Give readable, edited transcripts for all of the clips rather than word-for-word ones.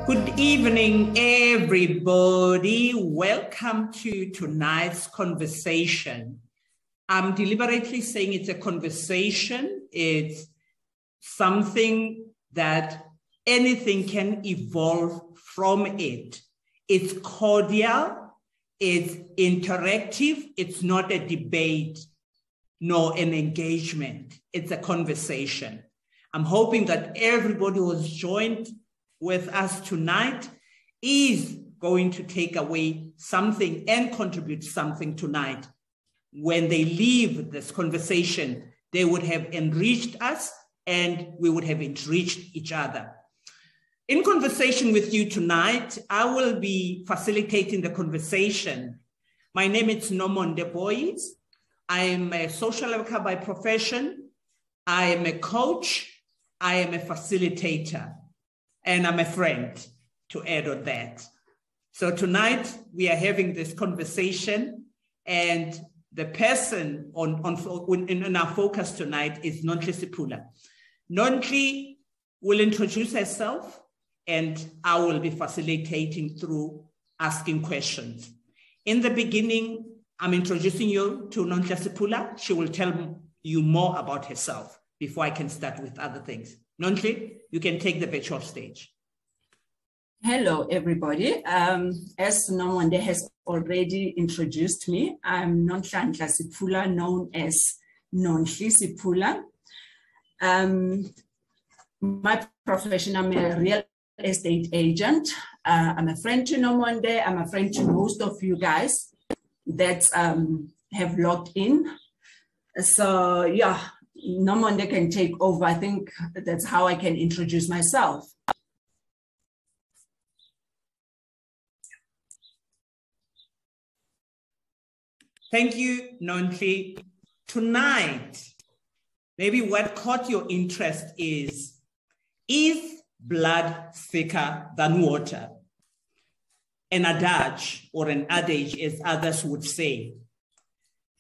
Good evening, everybody. Welcome to tonight's conversation. I'm deliberately saying it's a conversation. It's something that anything can evolve from it. It's cordial, it's interactive, it's not a debate, nor an engagement. It's a conversation. I'm hoping that everybody who's joined with us tonight is going to take away something and contribute something tonight. When they leave this conversation, they would have enriched us and we would have enriched each other. In conversation with you tonight, I will be facilitating the conversation. My name is Nonhli. I am a social worker by profession. I am a coach. I am a facilitator. And I'm a friend, to add on that. So tonight we are having this conversation, and the person in our focus tonight is Nonhli. Nonhli will introduce herself, and I will be facilitating through asking questions. In the beginning, I'm introducing you to Nonhli. She will tell you more about herself before I can start with other things. Nonhli, you can take the virtual stage. Hello, everybody. As Nonhli has already introduced me, I'm Nonhli, known as Nonhli. My profession, I'm a real estate agent. I'm a friend to Nonhli. I'm a friend to most of you guys that have logged in. So yeah, Nonhli can take over. I think that's how I can introduce myself. Thank you, Nonhli. Tonight, maybe what caught your interest is blood thicker than water? An adage, or an adage as others would say.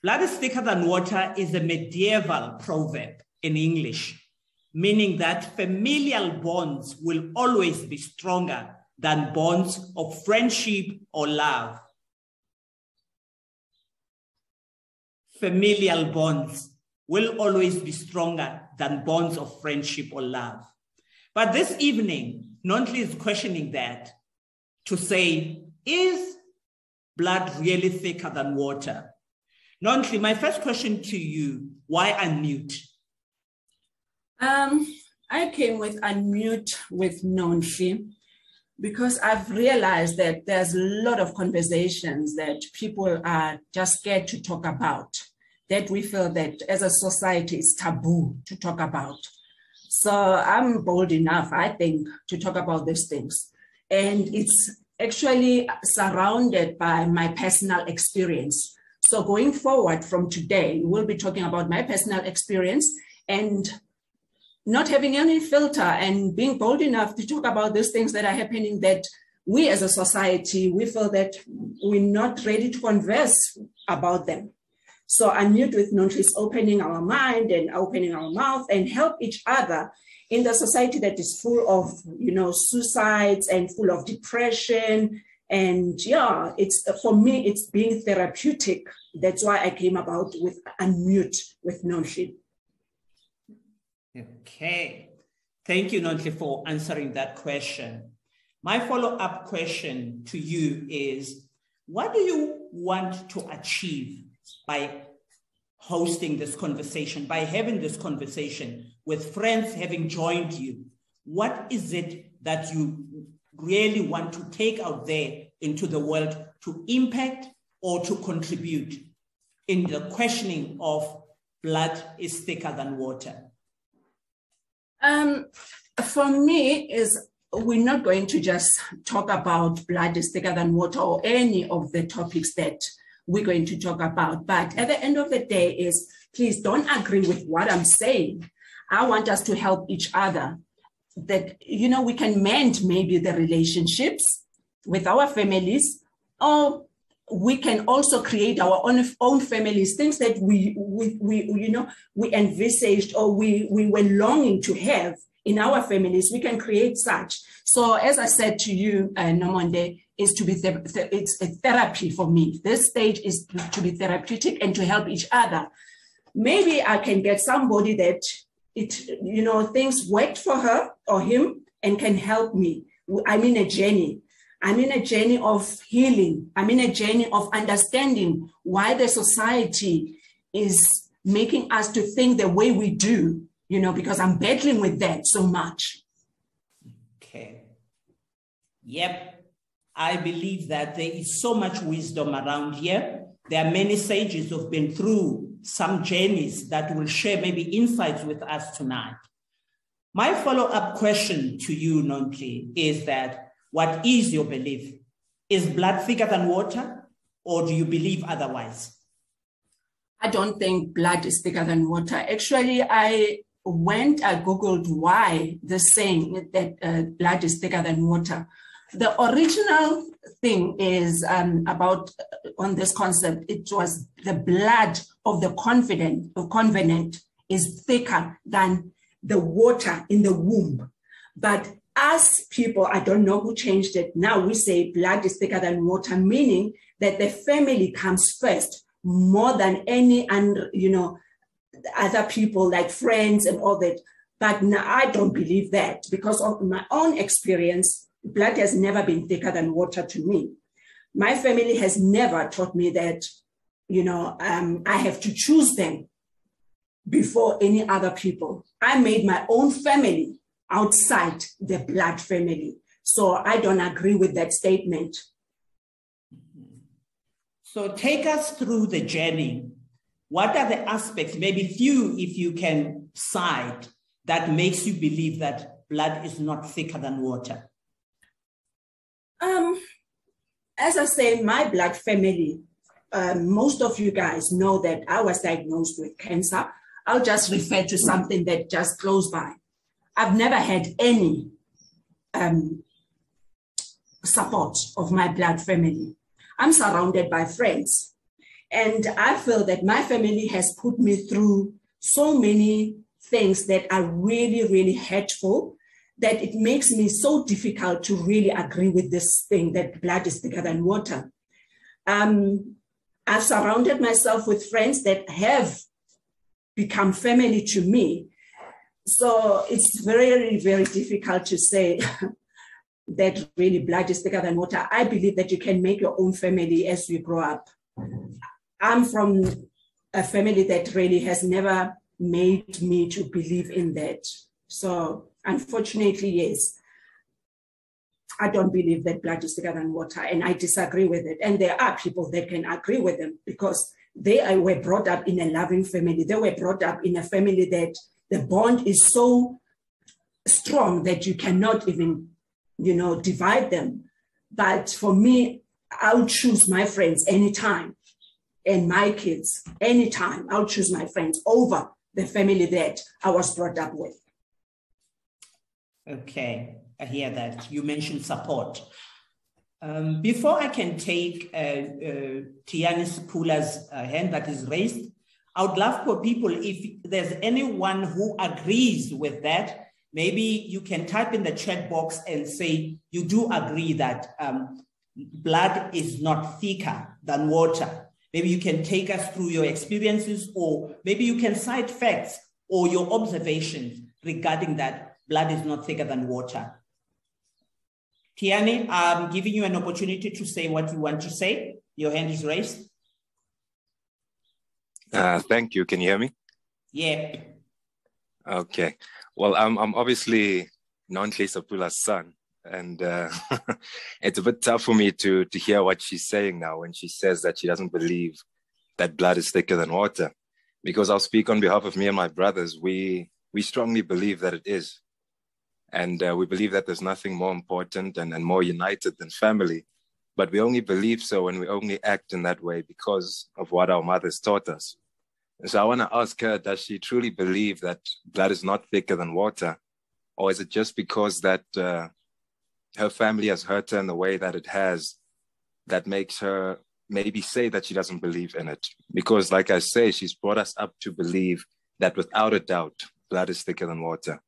Blood is thicker than water is a medieval proverb in English, meaning that familial bonds will always be stronger than bonds of friendship or love. Familial bonds will always be stronger than bonds of friendship or love. But this evening, Nonhli is questioning that to say, is blood really thicker than water? Nonhli, my first question to you, why UnMute? I came with UnMute with Nonhli because I've realized that there's a lot of conversations that people are just scared to talk about, that we feel that as a society it's taboo to talk about. So I'm bold enough, I think, to talk about these things. And it's actually surrounded by my personal experience. So going forward from today, we'll be talking about my personal experience and not having any filter and being bold enough to talk about these things that are happening that we as a society, we feel that we're not ready to converse about them. So UnMute with Nonhli is opening our mind and opening our mouth and help each other in the society that is full of, suicides and full of depression. And yeah, for me, it's being therapeutic. That's why I came about with UnMute with Nonhli. Okay. Thank you, Nonhli, for answering that question. My follow-up question to you is, what do you want to achieve by hosting this conversation, by having this conversation with friends having joined you? What is it that you really want to take out there into the world to impact or to contribute in the questioning of blood is thicker than water? For me, we're not going to just talk about blood is thicker than water or any of the topics that we're going to talk about. But at the end of the day please don't agree with what I'm saying. I want us to help each other, that, we can mend maybe the relationships with our families, or we can also create our own families, things that we envisaged or we were longing to have in our families, we can create such. So as I said to you, Nomonde, is to be it's a therapy for me. This stage is to be therapeutic and to help each other. Maybe I can get somebody that things worked for her or him and can help me. I'm in a journey. I'm in a journey of healing. I'm in a journey of understanding why the society is making us to think the way we do, because I'm battling with that so much. Okay. Yep. I believe that there is so much wisdom around here. There are many sages who've been through some journeys that will share maybe insights with us tonight. My follow-up question to you, Nonhli, is that what is your belief? Is blood thicker than water, or do you believe otherwise? I don't think blood is thicker than water. Actually, I Googled why the saying that blood is thicker than water. The original thing is on this concept, it was the blood of the covenant is thicker than the water in the womb. But as people, I don't know who changed it. Now we say blood is thicker than water, meaning that the family comes first more than any, other people like friends and all that. But now I don't believe that because of my own experience. Blood has never been thicker than water to me. My family has never taught me that, I have to choose them before any other people. I made my own family outside the blood family. So I don't agree with that statement. So take us through the journey. What are the aspects, maybe few if you can cite, that makes you believe that blood is not thicker than water? As I say, my blood family, most of you guys know that I was diagnosed with cancer. I'll just refer to something that just close by. I've never had any support of my blood family. I'm surrounded by friends. And I feel that my family has put me through so many things that are really, really hurtful, that it makes me so difficult to really agree with this thing that blood is thicker than water. I've surrounded myself with friends that have become family to me. So it's very, very difficult to say that really blood is thicker than water. I believe that you can make your own family as you grow up. I'm from a family that really has never made me to believe in that. So unfortunately, yes, I don't believe that blood is thicker than water, and I disagree with it. And there are people that can agree with them because they were brought up in a loving family. They were brought up in a family that the bond is so strong that you cannot even, divide them. But for me, I'll choose my friends anytime, and my kids anytime. I'll choose my friends over the family that I was brought up with. Okay, I hear that. You mentioned support. Before I can take Tiani Sepula's hand that is raised, I would love for people, if there's anyone who agrees with that, maybe you can type in the chat box and say you do agree that blood is not thicker than water. Maybe you can take us through your experiences, or maybe you can cite facts or your observations regarding that blood is not thicker than water. Tiani, I'm giving you an opportunity to say what you want to say. Your hand is raised. Thank you. Can you hear me? Yeah. Okay. Well, I'm obviously Nonhli Sepula's son, and it's a bit tough for me to hear what she's saying now when she says that she doesn't believe that blood is thicker than water. Because I'll speak on behalf of me and my brothers. We strongly believe that it is. And we believe that there's nothing more important and more united than family. But we only believe so and we only act in that way because of what our mothers taught us. And so I want to ask her, does she truly believe that blood is not thicker than water? Or is it just because that her family has hurt her in the way that it has, that makes her maybe say that she doesn't believe in it? Because like I say, she's brought us up to believe that without a doubt, blood is thicker than water.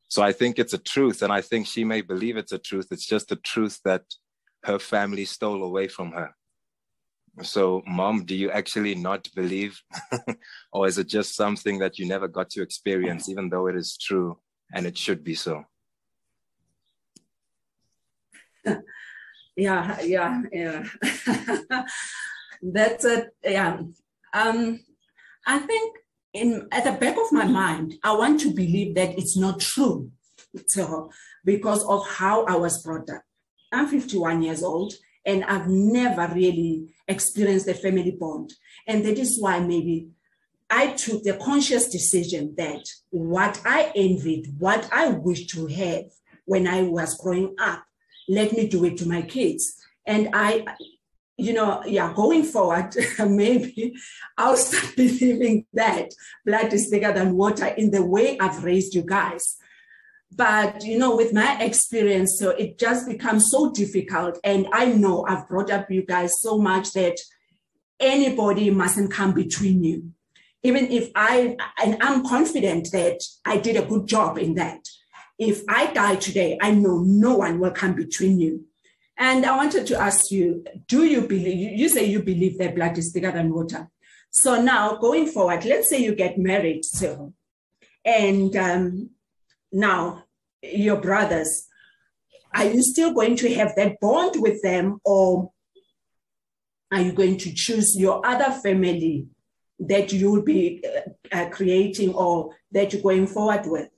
So I think it's a truth, and I think she may believe it's a truth. It's just a truth that her family stole away from her. So, Mom, do you actually not believe? Or is it just something that you never got to experience, even though it is true and it should be so? Yeah. That's it. Yeah. I think at the back of my mind, I want to believe that it's not true. So, because of how I was brought up. I'm 51 years old, and I've never really experienced a family bond. And that is why maybe I took the conscious decision that what I envied, what I wished to have when I was growing up, let me do it to my kids. And going forward, maybe I'll start believing that blood is thicker than water in the way I've raised you guys. But, with my experience, so it just becomes so difficult. And I know I've brought up you guys so much that anybody mustn't come between you. Even if I'm confident that I did a good job in that. If I die today, I know no one will come between you. And I wanted to ask you, do you believe, you say you believe that blood is thicker than water. So now going forward, let's say you get married, so, and now your brothers, are you still going to have that bond with them, or are you going to choose your other family that you will be creating or that you're going forward with?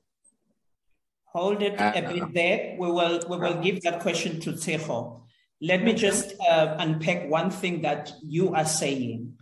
Hold it a bit there. We will give that question to Tseho. Let me just unpack one thing that you are saying.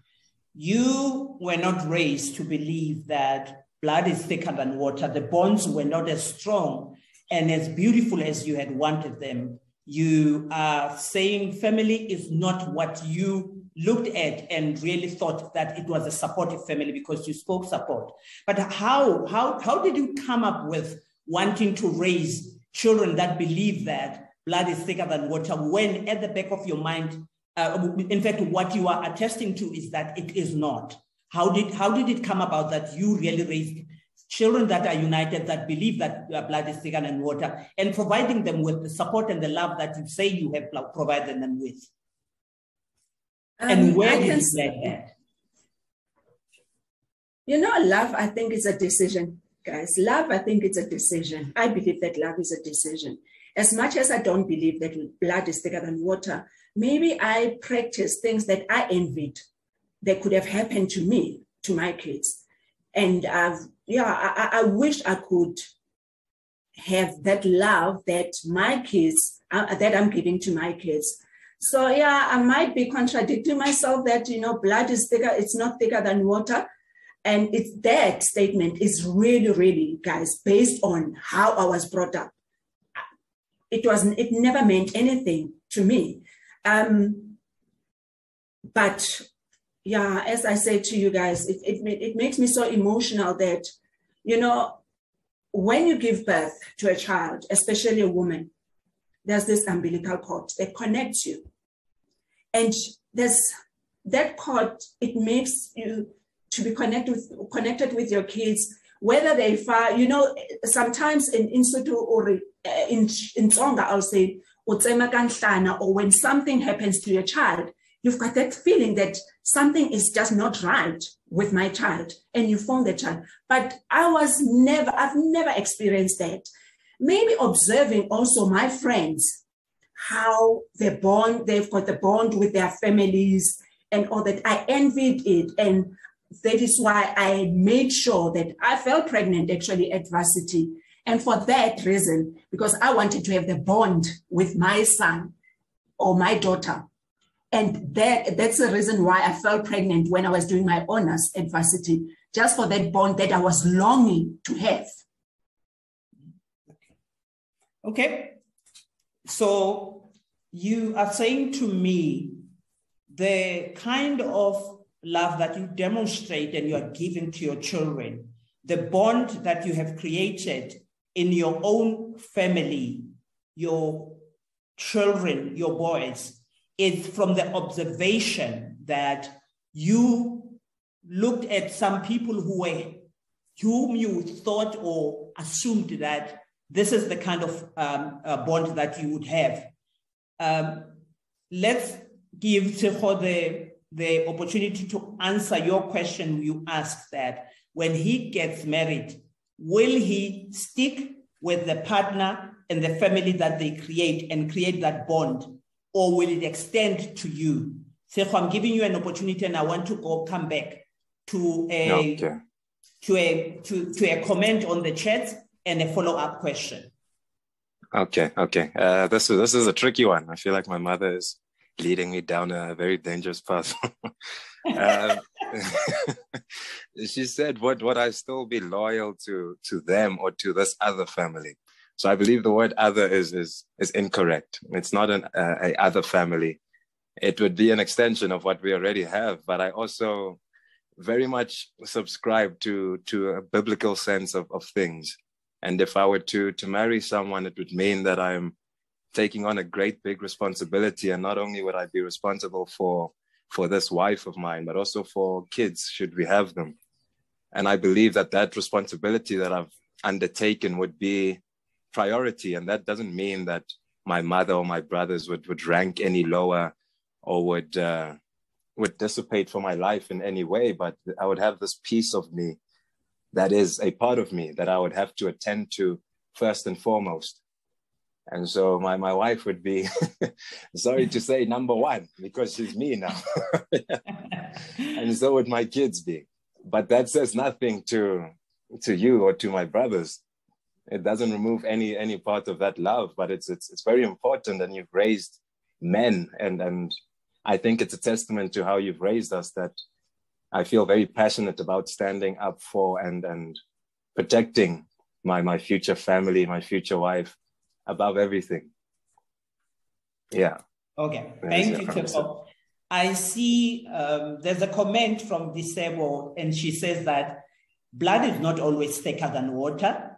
You were not raised to believe that blood is thicker than water. The bonds were not as strong and as beautiful as you had wanted them. You are saying family is not what you looked at and really thought that it was a supportive family because you spoke support. But how did you come up with wanting to raise children that believe that blood is thicker than water when at the back of your mind, in fact, what you are attesting to is that it is not? How did it come about that you really raised children that are united, that believe that blood is thicker than water, and providing them with the support and the love that you say you have provided them with? And where did you get that? Love, I think, is a decision, guys. Love, I think it's a decision. I believe that love is a decision. As much as I don't believe that blood is thicker than water, maybe I practice things that I envied that could have happened to me, to my kids. And I wish I could have that love that my kids, that I'm giving to my kids. So I might be contradicting myself that, blood is thicker, it's not thicker than water. And that statement is really, really, guys, based on how I was brought up. It never meant anything to me. But as I said to you guys, it makes me so emotional that, when you give birth to a child, especially a woman, there's this umbilical cord that connects you. And there's that cord, it makes you to be connected with your kids, whether they far, sometimes in Sotho or in Tsonga, I'll say, or when something happens to your child, you've got that feeling that something is just not right with my child, and you phone the child. But I've never experienced that. Maybe observing also my friends, how they've got the bond with their families and all that. I envied it. And that is why I made sure that I fell pregnant actually at varsity. And for that reason, because I wanted to have the bond with my son or my daughter. And that's the reason why I fell pregnant when I was doing my honors at varsity, just for that bond that I was longing to have. Okay. So you are saying to me the kind of love that you demonstrate and you are giving to your children, the bond that you have created in your own family, your children, your boys, is from the observation that you looked at some people whom you thought or assumed that this is the kind of bond that you would have. Let's give Tshego the opportunity to answer your question. You asked that when he gets married, will he stick with the partner and the family that they create and create that bond, or will it extend to you? Tshego, I'm giving you an opportunity, and I want to come back to a comment on the chat and a follow-up question. Okay. This is a tricky one. I feel like my mother is leading me down a very dangerous path. She said, would I still be loyal to them or to this other family? So I believe the word other is incorrect. It's not a other family. It would be an extension of what we already have. But I also very much subscribe to a biblical sense of things. And if I were to marry someone, it would mean that I'm taking on a great big responsibility. And not only would I be responsible for this wife of mine, but also for kids, should we have them. And I believe that responsibility that I've undertaken would be priority. And that doesn't mean that my mother or my brothers would rank any lower or would dissipate from my life in any way. But I would have this piece of me that is a part of me that I would have to attend to first and foremost. And so my wife would be, sorry to say, number one, because she's me now. And so would my kids be. But that says nothing to you or to my brothers. It doesn't remove any part of that love, but it's very important. And you've raised men, and I think it's a testament to how you've raised us that I feel very passionate about standing up for and protecting my future family, my future wife, above everything. Yeah. Okay. Thank you, Tshego. I see there's a comment from Disebo, and she says that blood is not always thicker than water.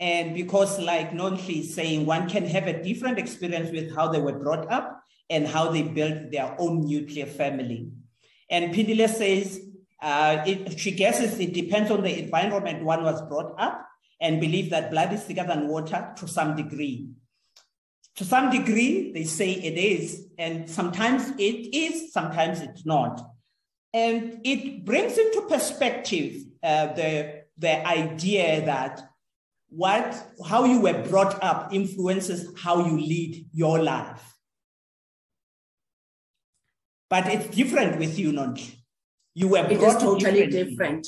And because, like Nonhli is saying, one can have a different experience with how they were brought up and how they built their own nuclear family. And Pindile says, she guesses it depends on the environment one was brought up, and believe that blood is thicker than water to some degree. To some degree, they say it is, and sometimes it is, sometimes it's not. And it brings into perspective the idea that how you were brought up influences how you lead your life. But it's different with you, Nonhli. You were brought up. It is totally different.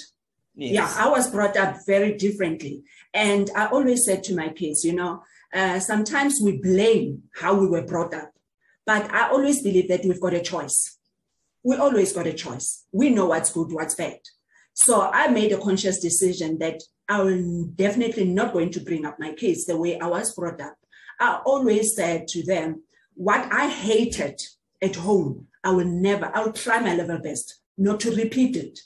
Yes. Yeah, I was brought up very differently. And I always said to my kids, sometimes we blame how we were brought up. But I always believe that we've got a choice. We always got a choice. We know what's good, what's bad. So I made a conscious decision that I will definitely not going to bring up my kids the way I was brought up. I always said to them, what I hated at home, I'll try my level best not to repeat it.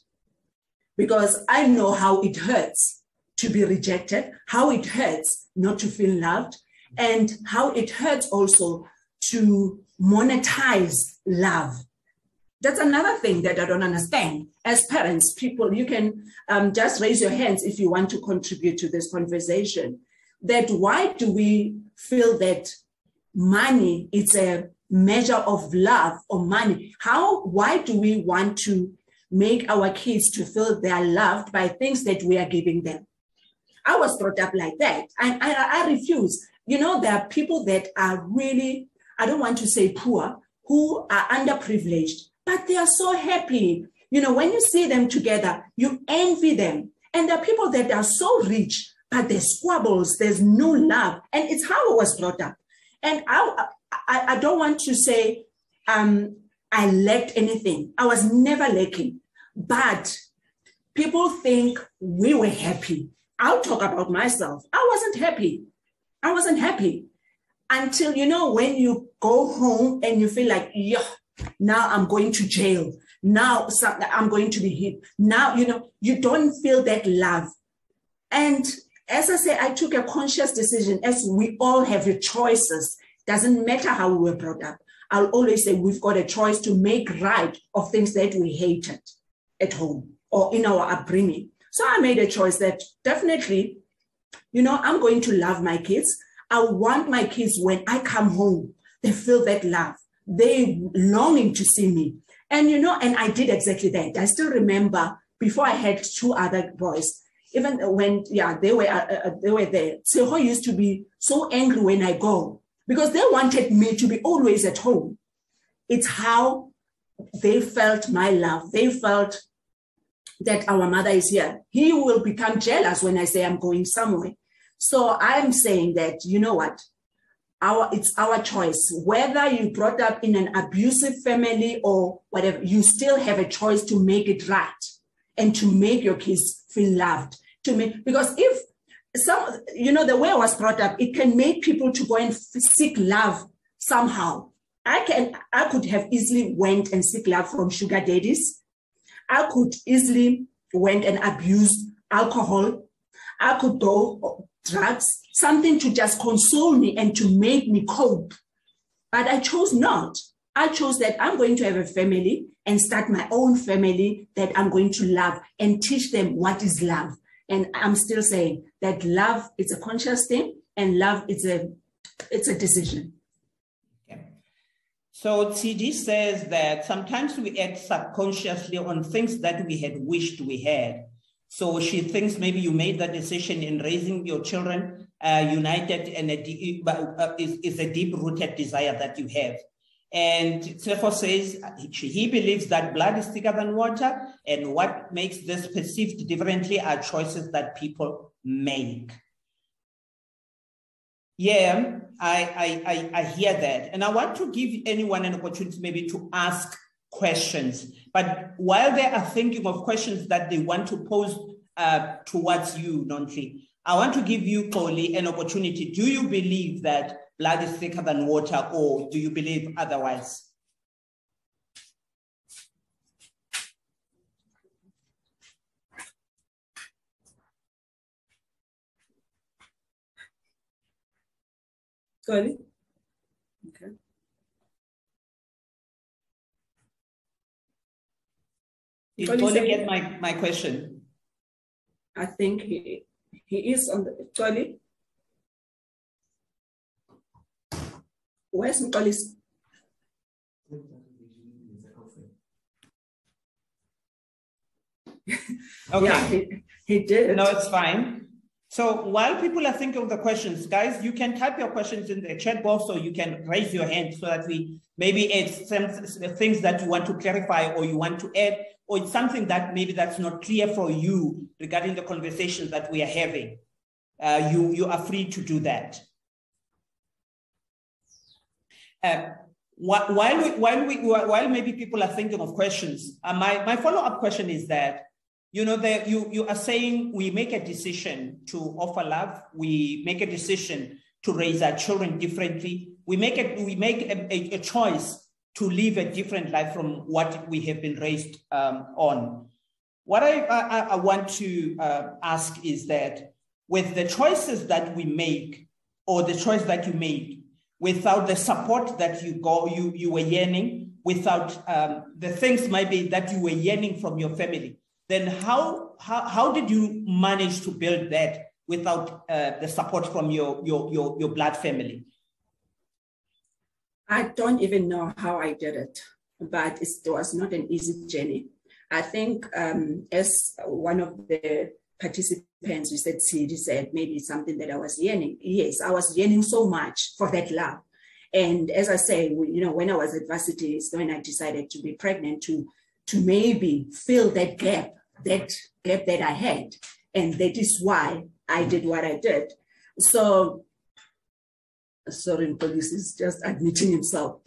Because I know how it hurts to be rejected, how it hurts not to feel loved, and how it hurts also to monetize love. That's another thing that I don't understand. As parents, people, you can just raise your hands if you want to contribute to this conversation. That why do we feel that money is a measure of love or money? Why do we want to make our kids to feel they are loved by things that we are giving them? I was brought up like that, and I refuse. There are people that are really, I don't want to say poor, who are underprivileged, but they are so happy. When you see them together, you envy them. And there are people that are so rich, but there's squabbles, there's no love. And it's how I was brought up. And I don't want to say I lacked anything. I was never lacking. But people think we were happy. I'll talk about myself. I wasn't happy. I wasn't happy until, when you go home and you feel like, yeah, now I'm going to jail. Now I'm going to be hit. Now, you don't feel that love. And as I say, I took a conscious decision, as we all have the choices. Doesn't matter how we were brought up. I'll always say we've got a choice to make right of things that we hated at home or in our upbringing. So I made a choice that definitely You know, I'm going to love my kids. I want my kids, when I come home, they feel that love. They longing to see me. And, you know, and I did exactly that. I still remember before I had 2 other boys, even when, they were there. Seho used to be so angry when I go because they wanted me to be always at home. It's how they felt my love. They felt that our mother is here. He will become jealous when I say I'm going somewhere. So I'm saying that, you know what? It's our choice. Whether you brought up in an abusive family or whatever, you still have a choice to make it right and to make your kids feel loved. Because if some, you know, the way I was brought up, it can make people to go and seek love somehow. I could have easily went and seek love from sugar daddies. I could easily went and abused alcohol. I could go drugs, something to just console me and to make me cope. But I chose not. I chose that I'm going to have a family and start my own family that I'm going to love and teach them what is love. And I'm still saying that love is a conscious thing and love is a decision. Okay. So TD says that sometimes we act subconsciously on things that we had wished we had. So she thinks maybe you made that decision in raising your children united, and is a deep-rooted desire that you have. And therefore says he believes that blood is thicker than water, and what makes this perceived differently are choices that people make. Yeah, I hear that. And I want to give anyone an opportunity maybe to ask questions. But while they are thinking of questions that they want to pose towards you, Nonhli, I want to give you, Koli, an opportunity. Do you believe that blood is thicker than water, or do you believe otherwise? Koli? Okay. Did Koli get my question? I think he is on the Koli. Where's Koli's? Okay. Yeah, he did. No, it's fine. So while people are thinking of the questions, guys, you can type your questions in the chat box, or you can raise your hand so that we maybe it's some things that you want to clarify or you want to add, or it's something that maybe that's not clear for you regarding the conversations that we are having. You are free to do that. While maybe people are thinking of questions, my follow-up question is that, you know, you are saying we make a decision to offer love. We make a decision to raise our children differently. We make a choice to live a different life from what we have been raised on. What I want to ask is that with the choices that we make, or the choice that you made, without the support that you were yearning, without the things maybe that you were yearning from your family, then how did you manage to build that without the support from your blood family? I don't even know how I did it, but it was not an easy journey. I think as one of the participants, you said, Sidi said, maybe it's something that I was yearning. Yes, I was yearning so much for that love. And as I say, you know, when I was at varsity, it's when I decided to be pregnant to maybe fill that gap that I had. And that is why I did what I did. So, sorry, police is just admitting himself.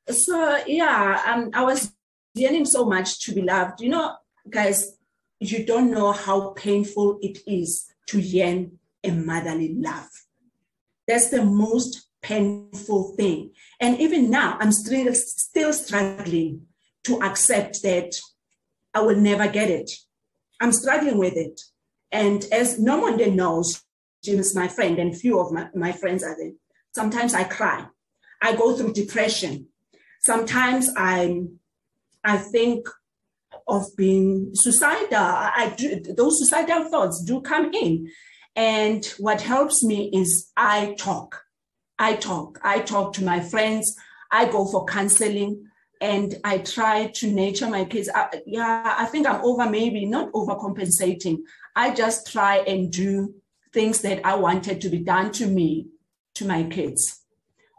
So yeah, I was yearning so much to be loved. You know, guys, you don't know how painful it is to yearn a motherly love. That's the most painful thing. And even now, I'm still struggling to accept that I will never get it. I'm struggling with it. And as no one there knows, Jim is my friend, and few of my friends are there. Sometimes I cry. I go through depression. Sometimes I think of being suicidal. Those suicidal thoughts do come in. And what helps me is I talk to my friends. I go for counseling, and I try to nurture my kids. I think I'm maybe not overcompensating. I just try and do things that I wanted to be done to me, to my kids.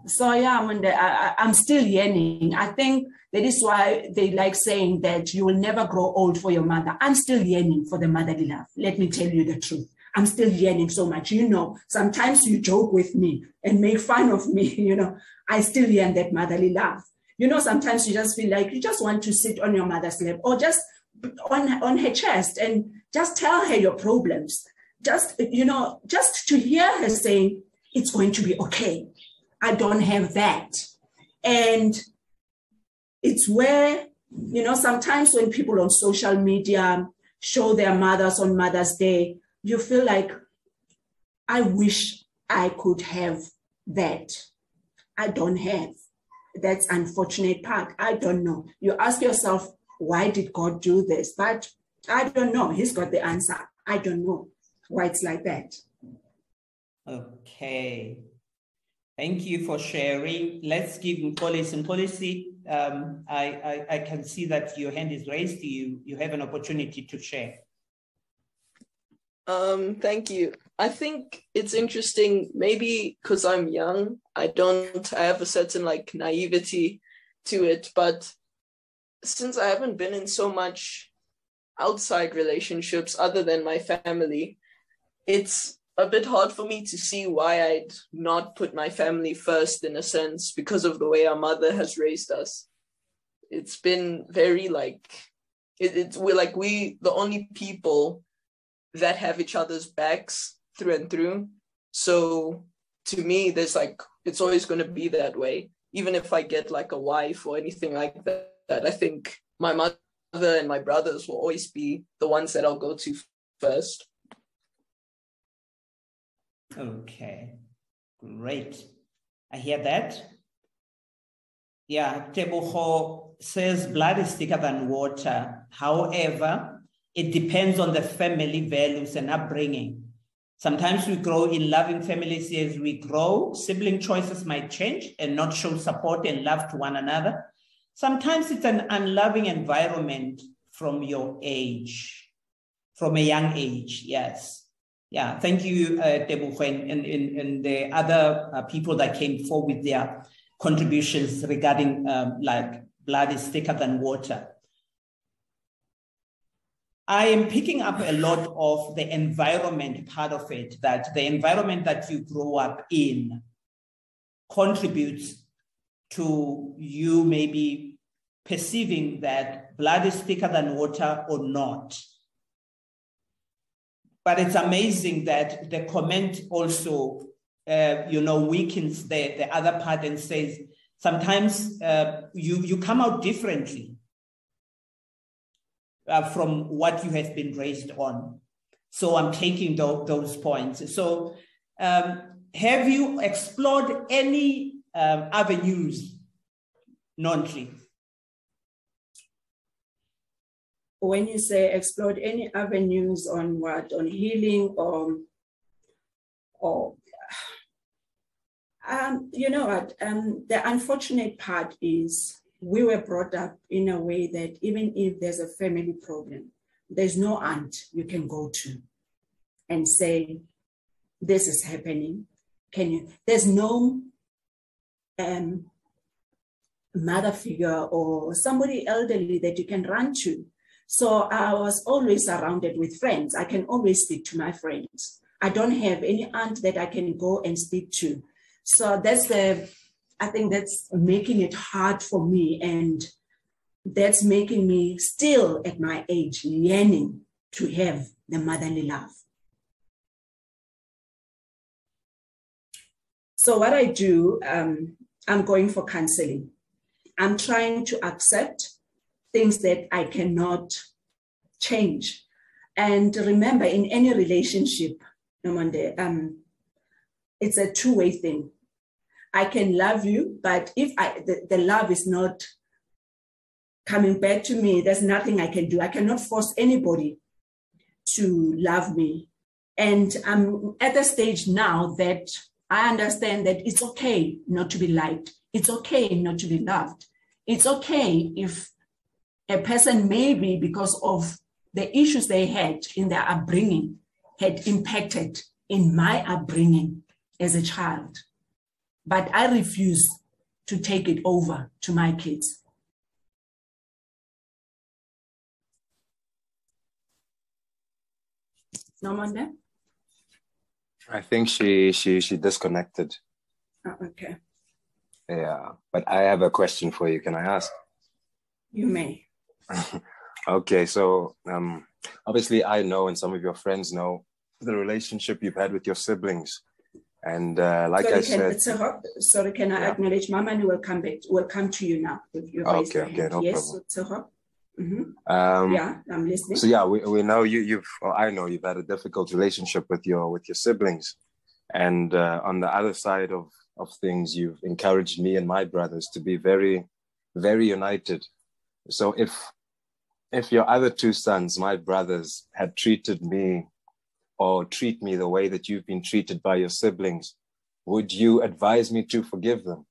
So yeah, I'm still yearning. I think that is why they like saying that you will never grow old for your mother. I'm still yearning for the motherly love. Let me tell you the truth. I'm still yearning so much. Sometimes you joke with me and make fun of me, I still yearn that motherly love. Sometimes you just feel like you just want to sit on your mother's lap or just on her chest and just tell her your problems. Just to hear her saying, it's going to be okay. I don't have that. And it's where, sometimes when people on social media show their mothers on Mother's Day, you feel like, I wish I could have that. I don't have. That's unfortunate part. I don't know. You ask yourself, why did God do this? But I don't know. He's got the answer. I don't know why it's like that. Okay. Thank you for sharing. Let's give Policy. I can see that your hand is raised. You have an opportunity to share. Thank you. I think it's interesting, maybe because I'm young, I have a certain naivety to it, but since I haven't been in so much outside relationships other than my family, it's a bit hard for me to see why I'd not put my family first, in a sense, because of the way our mother has raised us. It's been very we're the only people that have each other's backs through and through. So to me, there's it's always going to be that way. Even if I get a wife or anything like that, I think my mother and my brothers will always be the ones that I'll go to first. Okay, great. I hear that. Yeah, Teboho says blood is thicker than water. However, it depends on the family values and upbringing. Sometimes we grow in loving families. As we grow, sibling choices might change and not show support and love to one another. Sometimes it's an unloving environment from your age, from a young age, yes. Yeah, thank you, Teboho, and the other people that came forward with their contributions regarding blood is thicker than water. I am picking up a lot of the environment part of it, that the environment that you grow up in contributes to you maybe perceiving that blood is thicker than water or not. But it's amazing that the comment also, weakens the other part and says, sometimes you come out differently from what you have been raised on. So I'm taking those points. So have you explored any avenues, Nonhli? When you say explored any avenues on what? On healing or you know what? The unfortunate part is we were brought up in a way that even if there's a family problem, there's no aunt you can go to and say, this is happening. There's no mother figure or somebody elderly that you can run to. So I was always surrounded with friends. I can always speak to my friends. I don't have any aunt that I can go and speak to. So I think that's making it hard for me, and that's making me still at my age yearning to have the motherly love. So what I do, I'm going for counseling. I'm trying to accept things that I cannot change. And remember, in any relationship, it's a two-way thing. I can love you, but if the love is not coming back to me, there's nothing I can do. I cannot force anybody to love me. And I'm at the stage now that I understand that it's okay not to be liked. It's okay not to be loved. It's okay if a person, maybe because of the issues they had in their upbringing, had impacted in my upbringing as a child. But I refuse to take it over to my kids. No one there? I think she disconnected. Oh, okay. Yeah, but I have a question for you. Can I ask? You may. Okay, so obviously I know, and some of your friends know, the relationship you've had with your siblings. And like I said, sorry, can I acknowledge Mama and will come back, will come to you now with your raised hand. Okay, no yes, problem. Yeah, I'm listening. So yeah, we know I know you've had a difficult relationship with your siblings. And on the other side of things, you've encouraged me and my brothers to be very, very united. So if your other two sons, my brothers, had treated me or treat me the way that you've been treated by your siblings, would you advise me to forgive them?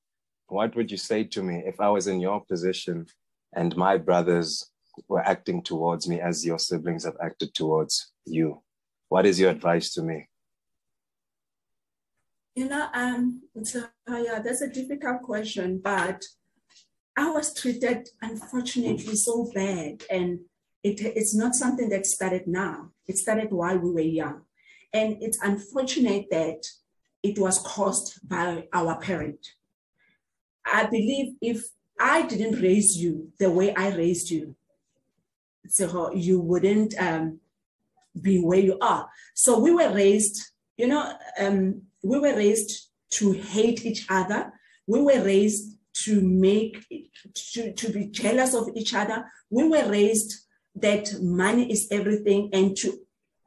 What would you say to me if I was in your position and my brothers were acting towards me as your siblings have acted towards you? What is your advice to me? That's a difficult question, but I was treated, unfortunately, so bad. And it's not something that started now. It started while we were young. And it's unfortunate that it was caused by our parent. I believe if I didn't raise you the way I raised you, so you wouldn't be where you are. So we were raised, we were raised to hate each other. We were raised to be jealous of each other. We were raised that money is everything, and to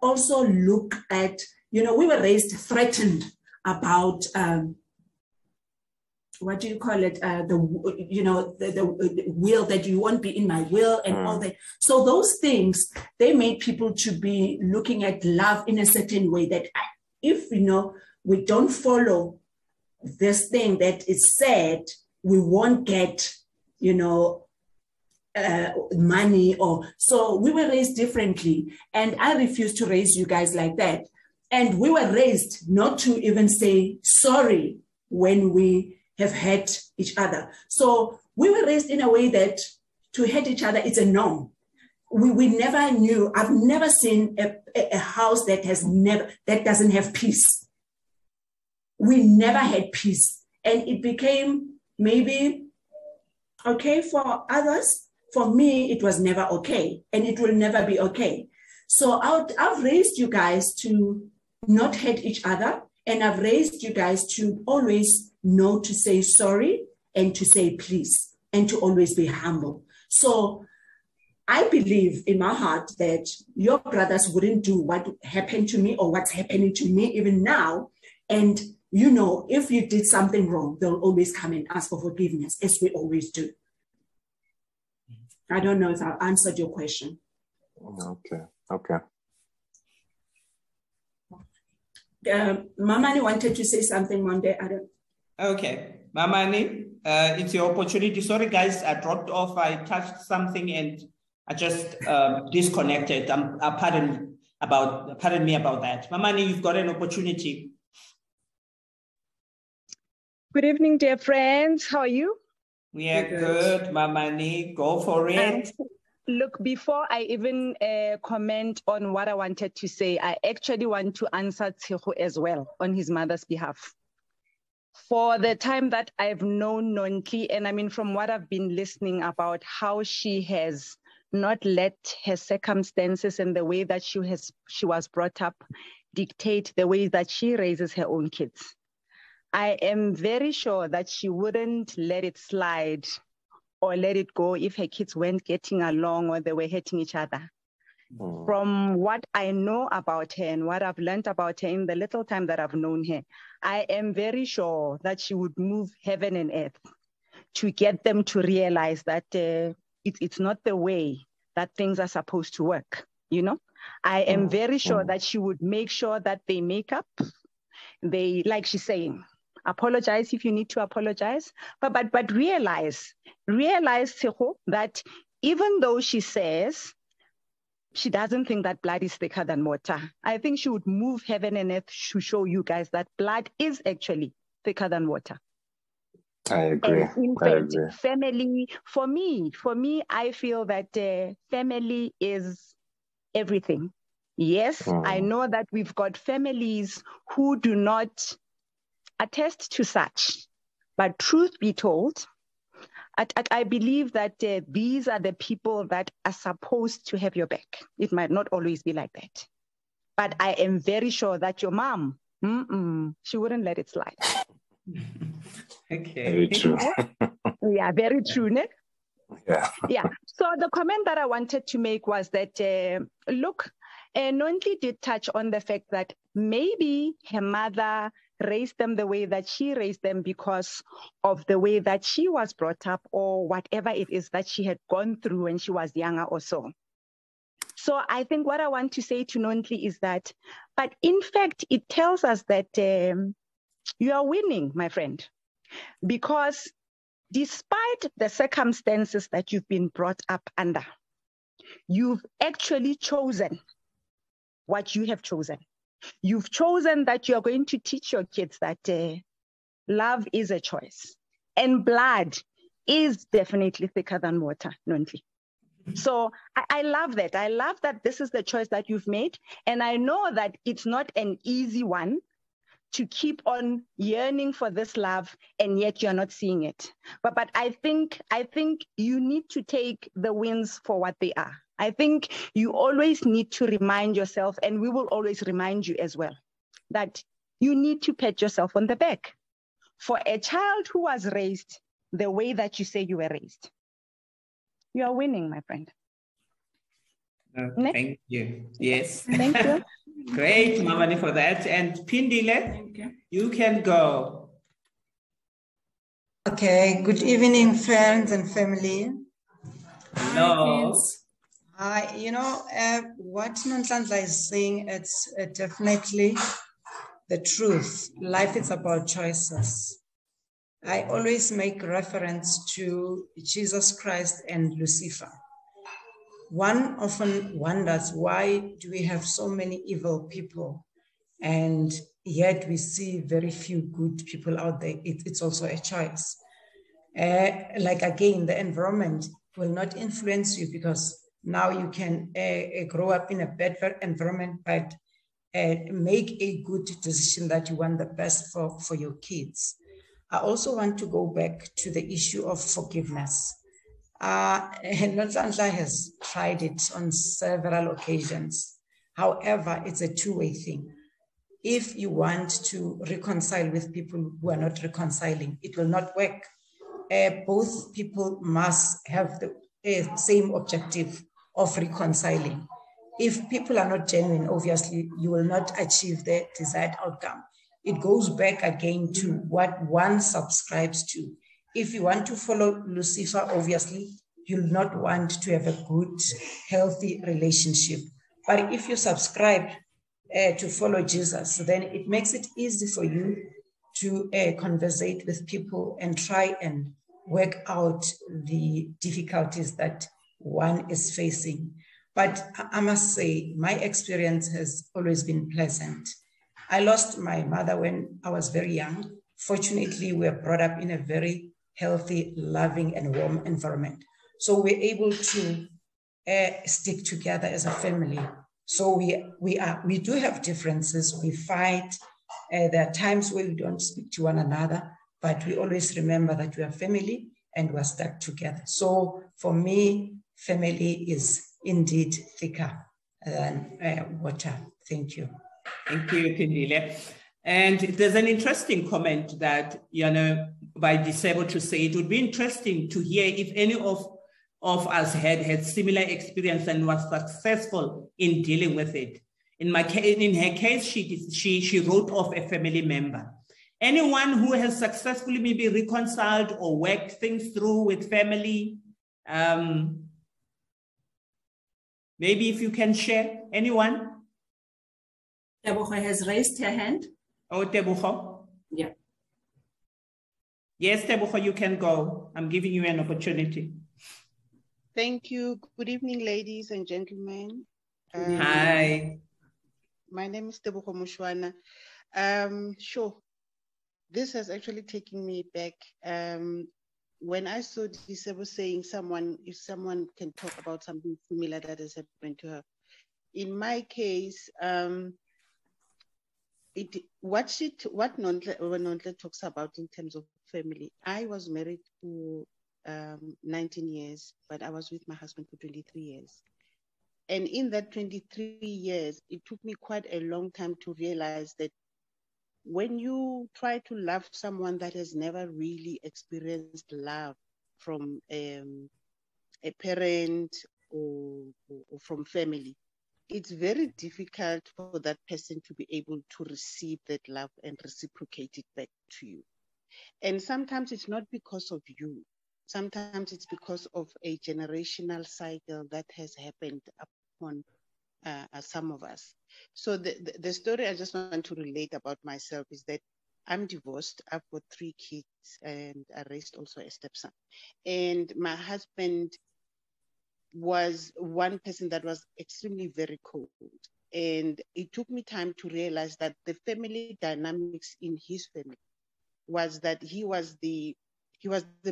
also look at, we were raised threatened about what do you call it? The will, that you won't be in my will and all that. So those things, they made people to be looking at love in a certain way, that if, we don't follow this thing that is said, we won't get, money. Or so we were raised differently, and I refuse to raise you guys like that. And we were raised not to even say sorry when we have hurt each other. So we were raised in a way that to hate each other is a norm. We never knew. I've never seen a house that doesn't have peace. We never had peace, and it became maybe okay for others. For me, it was never okay, and it will never be okay. So I've raised you guys to not hate each other, and I've raised you guys to always know to say sorry and to say please, and to always be humble. So I believe in my heart that your brothers wouldn't do what happened to me or what's happening to me even now. And if you did something wrong, they'll always come and ask for forgiveness, as we always do. I don't know if I answered your question. Okay. Mamani wanted to say something one day. Okay, Mamani, it's your opportunity. Sorry, guys, I dropped off. I touched something and I just disconnected. Pardon me about that. Mamani, you've got an opportunity. Good evening, dear friends. How are you? We are good, Mamani. Go for it. Look, before I even comment on what I wanted to say, I actually want to answer Tshego as well on his mother's behalf. For the time that I've known Nonhli, and I mean, from what I've been listening about how she has not let her circumstances and the way that she was brought up dictate the way that she raises her own kids. I am very sure that she wouldn't let it slide or let it go if her kids weren't getting along or they were hating each other. From what I know about her and what I've learned about her in the little time that I've known her, I am very sure that she would move heaven and earth to get them to realize that it's not the way that things are supposed to work. I am very sure that she would make sure that they make up. They, like she's saying, apologize if you need to apologize, but realize, Tshego, that even though she says she doesn't think that blood is thicker than water, I think she would move heaven and earth to show you guys that blood is actually thicker than water. I agree. And in fact, family, for me, I feel that family is everything. Yes, I know that we've got families who do not attest to such, but truth be told, I believe that these are the people that are supposed to have your back. It might not always be like that, but I am very sure that your mom, she wouldn't let it slide. Okay. Very true. Yeah, very true, ne? Yeah. Yeah. So the comment that I wanted to make was that, look, Nonhli did touch on the fact that maybe her mother raised them the way that she raised them because of the way that she was brought up or whatever it is that she had gone through when she was younger or so. So I think what I want to say to Nonhli is that, but in fact, it tells us that you are winning, my friend, because despite the circumstances that you've been brought up under, you've actually chosen what you have chosen. You've chosen that you're going to teach your kids that love is a choice and blood is definitely thicker than water, Nonhli. So I love that. I love that this is the choice that you've made. And I know that it's not an easy one to keep on yearning for this love and yet you're not seeing it. But I think you need to take the wins for what they are. I think you always need to remind yourself, and we will always remind you as well, that you need to pat yourself on the back. For a child who was raised the way that you say you were raised, you are winning, my friend. Thank you. Yes. Thank you. Great, Mamani, for that. And Pindile, you can go. Okay, good evening, friends and family. Hello. What Nonhli is saying, it's definitely the truth. Life is about choices. I always make reference to Jesus Christ and Lucifer. One often wonders, why do we have so many evil people and yet we see very few good people out there? It's also a choice. Again, the environment will not influence you because now you can grow up in a bad environment, but make a good decision that you want the best for your kids. I also want to go back to the issue of forgiveness. Nonhli has tried it on several occasions. However, it's a two-way thing. If you want to reconcile with people who are not reconciling, it will not work. Both people must have the same objective of reconciling. If people are not genuine, obviously, you will not achieve the desired outcome. It goes back again to what one subscribes to. If you want to follow Lucifer, obviously, you'll not want to have a good, healthy relationship. But if you subscribe to follow Jesus, then it makes it easy for you to conversate with people and try and work out the difficulties that one is facing. But I must say, my experience has always been pleasant. I lost my mother when I was very young. Fortunately, we were brought up in a very healthy, loving, and warm environment. So we're able to stick together as a family. So we do have differences. We fight. There are times where we don't speak to one another, but we always remember that we are family and we're stuck together. So for me, family is indeed thicker than water. Thank you. Thank you, Pindile. And there's an interesting comment that, by Disable to say, it would be interesting to hear if any of us had similar experience and was successful in dealing with it. In her case, she wrote off a family member. Anyone who has successfully maybe reconciled or worked things through with family, maybe if you can share Anyone? Tebogo has raised her hand. Oh, Tebogo. Yeah. Yes, Tebogo, you can go. I'm giving you an opportunity. Thank you. Good evening, ladies and gentlemen. Hi. My name is Tebogo Mushwana. Sure. This has actually taken me back. When I saw Disebo saying if someone can talk about something similar that has happened to her. In my case, what Nonhli talks about in terms of family, I was married for 19 years, but I was with my husband for 23 years. And in that 23 years, it took me quite a long time to realize that when you try to love someone that has never really experienced love from a parent or from family, it's very difficult for that person to be able to receive that love and reciprocate it back to you. And sometimes it's not because of you. Sometimes it's because of a generational cycle that has happened upon some of us. So the story I just want to relate about myself is that I'm divorced. I've got 3 kids and I raised also a stepson. And my husband was one person that was extremely very cold. And it took me time to realize that the family dynamics in his family was that he was the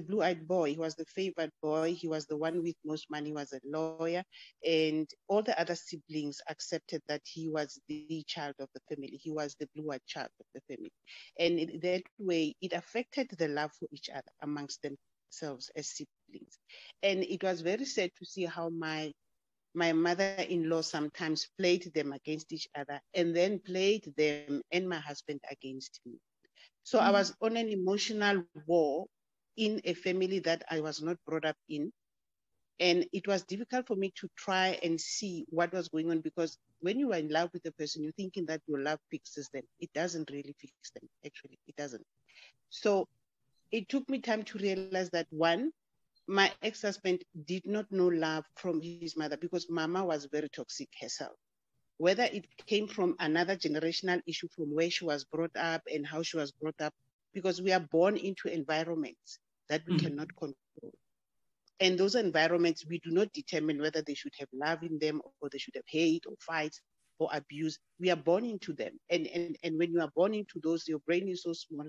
blue-eyed boy. He was the favored boy. He was the one with most money. He was a lawyer. And all the other siblings accepted that he was the child of the family. He was the blue-eyed child of the family. And in that way, it affected the love for each other amongst themselves as siblings. And it was very sad to see how my mother-in-law sometimes played them against each other and then played them and my husband against me. So I was on an emotional war in a family that I was not brought up in. And it was difficult for me to try and see what was going on, because when you are in love with a person, you're thinking that your love fixes them. It doesn't really fix them, actually. It doesn't. So it took me time to realize that, one, my ex-husband did not know love from his mother because Mama was very toxic herself. Whether it came from another generational issue from where she was brought up and how she was brought up, because we are born into environments that we cannot control. And those environments, we do not determine whether they should have love in them or they should have hate or fight or abuse. We are born into them. And when you are born into those, your brain is so small,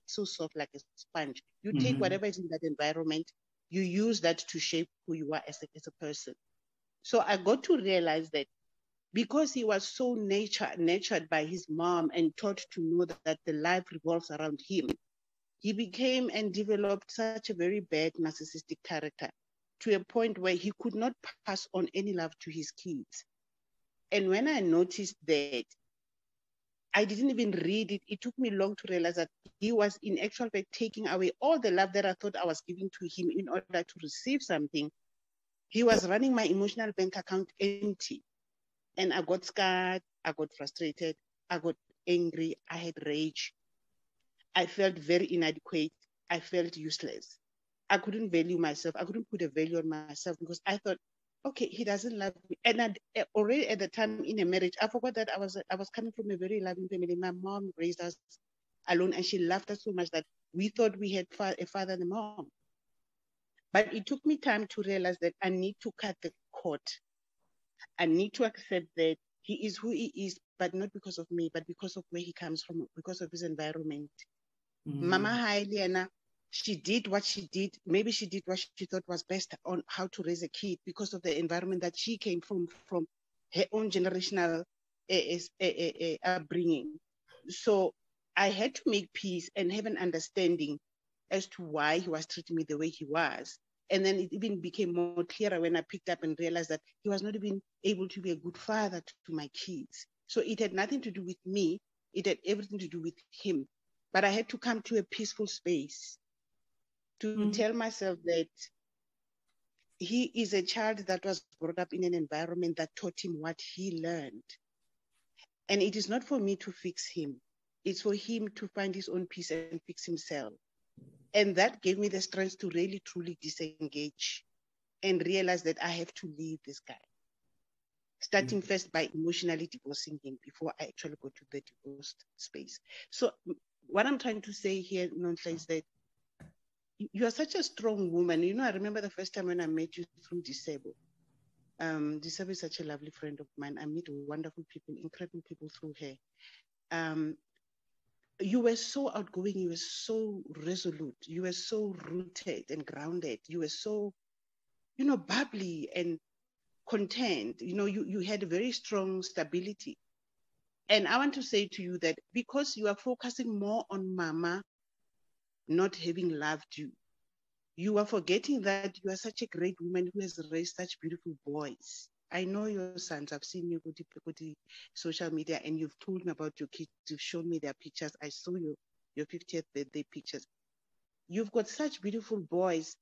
so soft like a sponge. You take whatever is in that environment, you use that to shape who you are as a person. So I got to realize that because he was so nurtured by his mom and taught to know that the life revolves around him, he became and developed such a very bad narcissistic character to a point where he could not pass on any love to his kids. And when I noticed that, I didn't even read it. It took me long to realize that he was in actual fact taking away all the love that I thought I was giving to him in order to receive something. He was running my emotional bank account empty. And I got scared, I got frustrated, I got angry, I had rage. I felt very inadequate. I felt useless. I couldn't value myself. I couldn't put a value on myself because I thought, okay, he doesn't love me. And already at the time in a marriage, I forgot that I was coming from a very loving family. My mom raised us alone and she loved us so much that we thought we had a father and a mom. But it took me time to realize that I need to cut the cord. I need to accept that he is who he is, but not because of me, but because of where he comes from, because of his environment. Mama Hailiana, she did what she did. Maybe she did what she thought was best on how to raise a kid because of the environment that she came from her own generational upbringing. So I had to make peace and have an understanding as to why he was treating me the way he was. And then it even became more clearer when I picked up and realized that he was not even able to be a good father to my kids. So it had nothing to do with me. It had everything to do with him. But I had to come to a peaceful space to tell myself that he is a child that was brought up in an environment that taught him what he learned. And it is not for me to fix him. It's for him to find his own peace and fix himself. And that gave me the strength to really, truly disengage and realize that I have to leave this guy. starting first by emotionally divorcing him before I actually go to the divorced space. So what I'm trying to say here, Nonhli, is that you are such a strong woman. You know, I remember the first time when I met you through Disable. Disable is such a lovely friend of mine. I meet wonderful people, incredible people through her. You were so outgoing. You were so resolute. You were so rooted and grounded. You were so, bubbly and content. You had a very strong stability. And I want to say to you that because you are focusing more on Mama not having loved you, you are forgetting that you are such a great woman who has raised such beautiful boys. I know your sons. I've seen you go to social media and you've told me about your kids. You've shown me their pictures. I saw your 50th birthday pictures. You've got such beautiful boys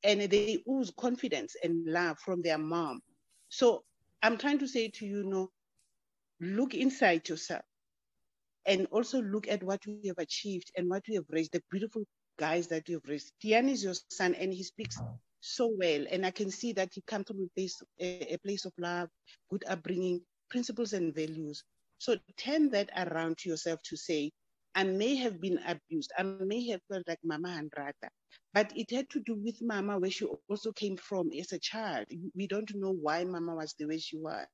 and they ooze confidence and love from their mom. So I'm trying to say to you, look inside yourself and also look at what you have achieved and what you have raised, the beautiful guys that you have raised. Tian is your son and he speaks so well. And I can see that he comes from a place of love, good upbringing, principles and values. So turn that around to yourself to say, I may have been abused. I may have felt like Mama Handrata, but it had to do with Mama, where she also came from as a child. We don't know why Mama was the way she was.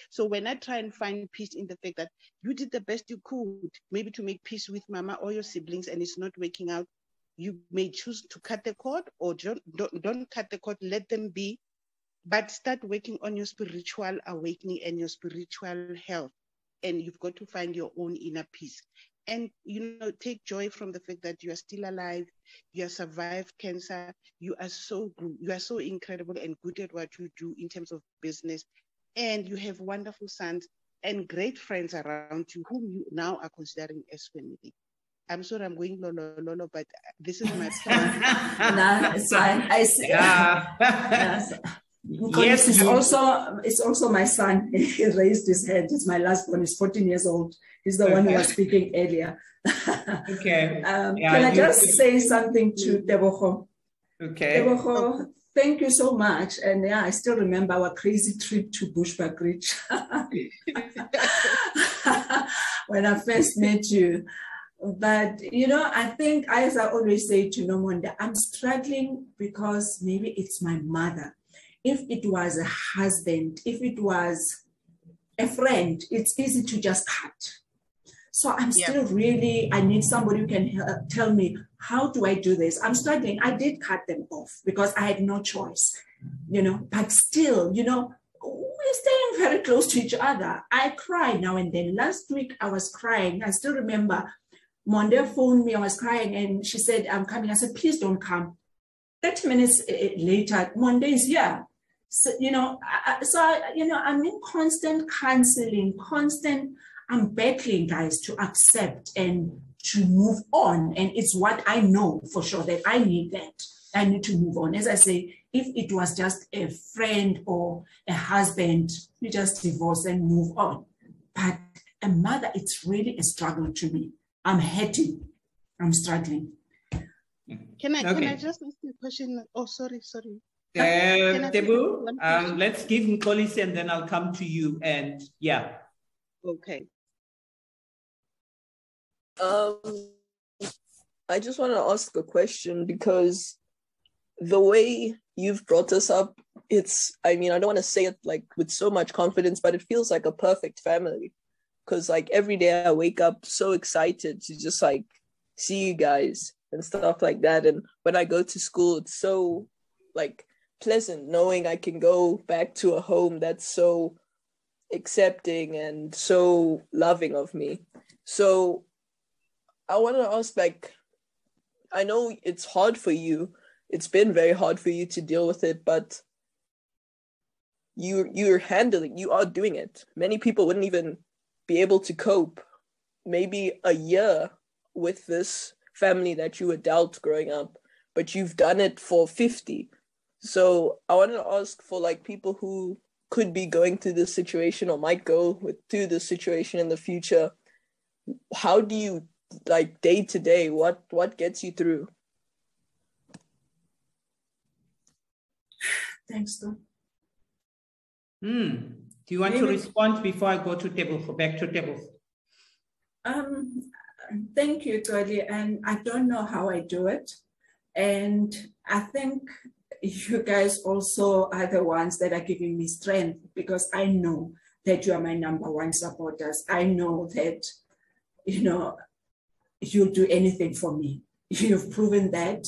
So when I try and find peace in the fact that you did the best you could, maybe to make peace with Mama or your siblings, and it's not working out, you may choose to cut the cord or don't cut the cord, let them be, but start working on your spiritual awakening and your spiritual health. And you've got to find your own inner peace. And, take joy from the fact that you are still alive, you have survived cancer, you are so incredible and good at what you do in terms of business, and you have wonderful sons and great friends around you whom you now are considering as family. I'm sorry I'm going lolo, but this is my point. No, it's fine. I see. Yes. Yes, it's also my son. He raised his hand. It's my last one. He's 14 years old. He's the one who was speaking earlier. Okay. Can I just say something to Tebogo? Okay. Tebogo, thank you so much. And I still remember our crazy trip to Bushbuck Ridge when I first met you. But, I think, as I always say to Nomonde, I'm struggling because maybe it's my mother. If it was a husband, if it was a friend, it's easy to just cut. So I'm still really, I need somebody who can tell me, how do I do this? I'm struggling. I did cut them off because I had no choice, but still, we're staying very close to each other. I cry now and then. Last week I was crying. I still remember Monday phoned me, I was crying and she said, I'm coming. I said, please don't come. 30 minutes later, Monday is here. So, I'm in constant counseling, I'm battling, guys, to accept and to move on. And it's what I know for sure that I need that. I need to move on. As I say, if it was just a friend or a husband, you just divorce and move on. But a mother, it's really a struggle to me. I'm hurting. I'm struggling. Can I just ask you a question? Oh, sorry. Taboo, let's give Nkolisi and then I'll come to you. And yeah. Okay. I just want to ask a question because the way you've brought us up, I don't want to say it like with so much confidence, but it feels like a perfect family. Because like every day I wake up so excited to just like see you guys and stuff like that. And when I go to school, it's so like pleasant knowing I can go back to a home that's so accepting and so loving of me. So I want to ask, like, I know it's hard for you. It's been very hard for you to deal with it, but you are doing it. Many people wouldn't even be able to cope maybe a year with this family that you were dealt growing up, but you've done it for 50. So I want to ask for like people who could be going through this situation or might go through this situation in the future. How do you, like, day to day, what gets you through? Thanks, Tom. Do you want to respond before I go to Tebogo, back to Tebogo? Thank you, Toli. And I don't know how I do it. And I think you guys also are the ones that are giving me strength, because I know that you are my #1 supporters. I know that, you know, you'll do anything for me. You've proven that.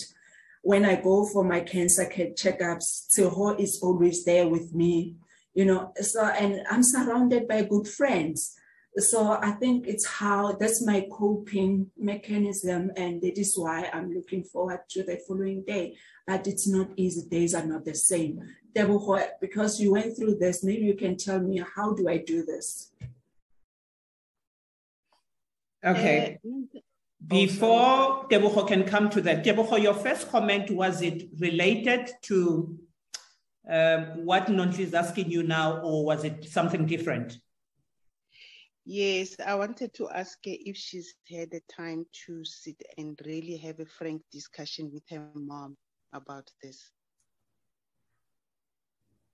When I go for my cancer checkups, Tseho is always there with me, you know, so, and I'm surrounded by good friends. So I think that's my coping mechanism, and that is why I'm looking forward to the following day. But it's not easy, days are not the same. Because you went through this, maybe you can tell me, how do I do this? Okay. Before Tebogo can come to that, Tebogo, your first comment, was it related to what Nonhli is asking you now, or was it something different? Yes, I wanted to ask her if she's had the time to sit and really have a frank discussion with her mom about this.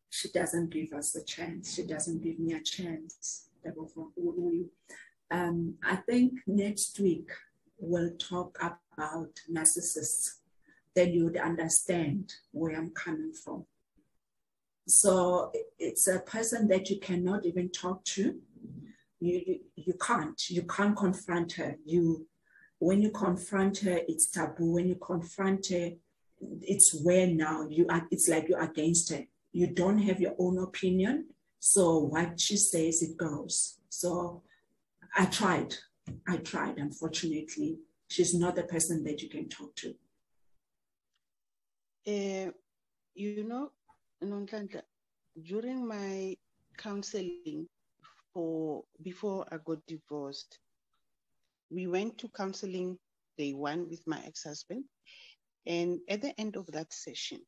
She doesn't give us a chance. She doesn't give me a chance. I think next week we'll talk about narcissists. Then you would understand where I'm coming from. So it's a person that you cannot even talk to. You can't confront her. When you confront her, it's taboo. When you confront her, it's where now it's like you're against her. You don't have your own opinion. So what she says, it goes. So I tried. Unfortunately, she's not the person that you can talk to. You know, Nonhli, during my counseling before I got divorced, we went to counseling day 1 with my ex-husband. And at the end of that session,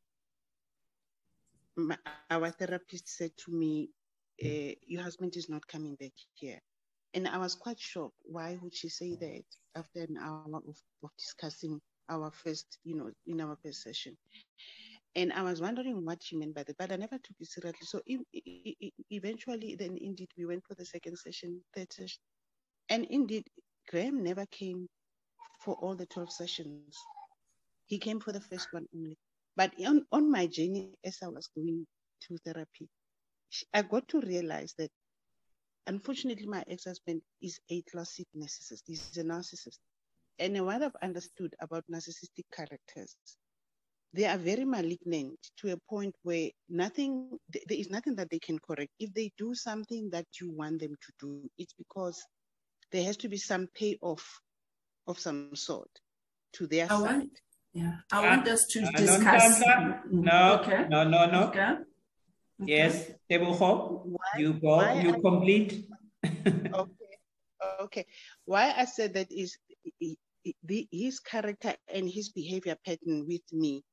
our therapist said to me, your husband is not coming back here. And I was quite shocked. Why would she say that after an hour of discussing our first, in our first session? And I was wondering what she meant by that, but I never took it seriously. So eventually, then indeed, we went for the second session, third session. And indeed, Graham never came for all the 12 sessions. He came for the first one only. But on my journey, as I was going to therapy, I got to realize that, unfortunately, my ex-husband is a classic narcissist. He's a narcissist. And what I've understood about narcissistic characters, they are very malignant to a point where there is nothing that they can correct. If they do something that you want them to do, it's because there has to be some payoff of some sort to their side. I want us to discuss. No. Okay. Yes, Tebogo, you go, you complete. Okay. Why I said that is his character and his behavior pattern with me.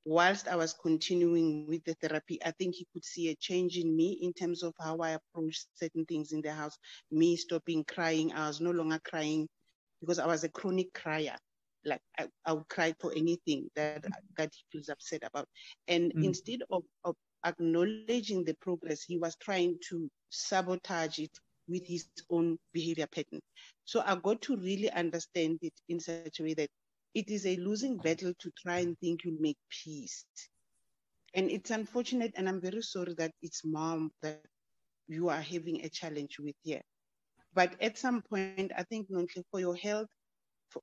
Whilst I was continuing with the therapy, I think he could see a change in me in terms of how I approach certain things in the house. Me stopping crying. I was no longer crying because I was a chronic crier. Like I would cry for anything that he feels upset about. And instead of acknowledging the progress, he was trying to sabotage it with his own behavior pattern. So I got to really understand it in such a way that it is a losing battle to try and think you'll make peace. And it's unfortunate, and I'm very sorry that it's mom that you are having a challenge with here. But at some point, I think, Nonhli, for your health,